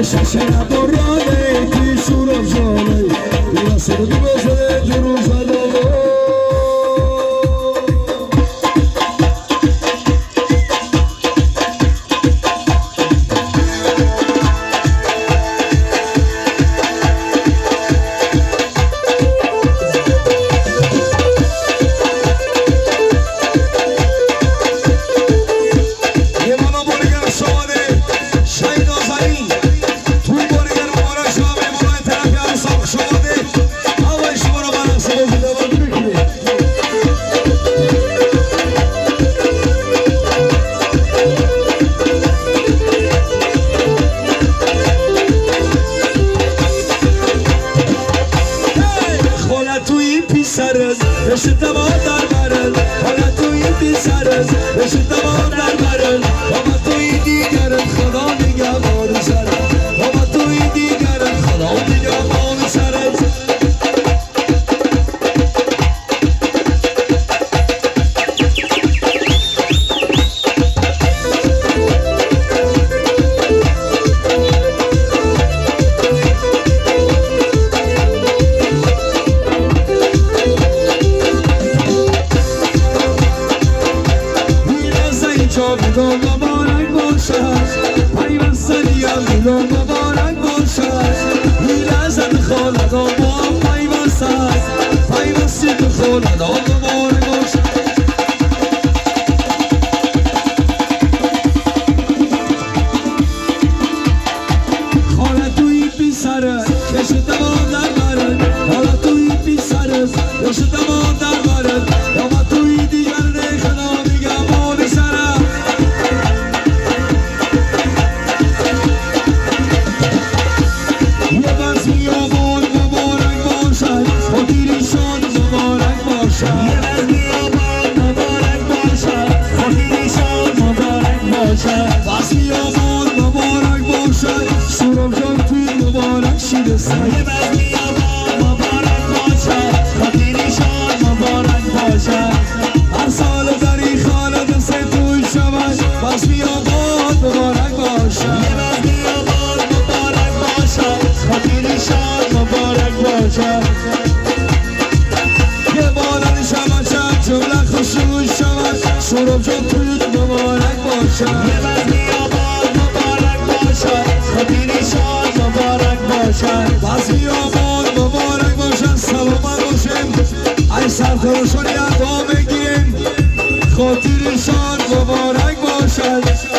ششرا برانه کی شورم جانه نصر بزه جروزالو رشد ما در برل حالا توی بی سرز رشد ما در برل بابا توی دیگرت خدا نگهبان سرت بابا توی دیگرت خدا نگهبان سرت میلاد مبارک باشد پیوستنی هم میلاد مبارک باشد میلاد خالدا با هم پیوستد پیوستی تو خالدا مبارک باشد خاله توی بی سرت کشت ما در برد حالا توی بی سرت کشت ما در برد یا ما توی دیگر خدا نگهبان سرت هر سال در این خانه دست توی شود بس بیابان مبارک باشد بیابان مبارک باشد خاطری شاد مبارک باشد یه باران شود چند جمله خوشوش شود شروع جان توی مبارک باشد بیابان مبارک باشد خاطری شاد مبارک باشد بس بیابان مبارک باشد سلامت باشیم ای سرخوشان یه با بگیریم خاطرشان مبارک باشد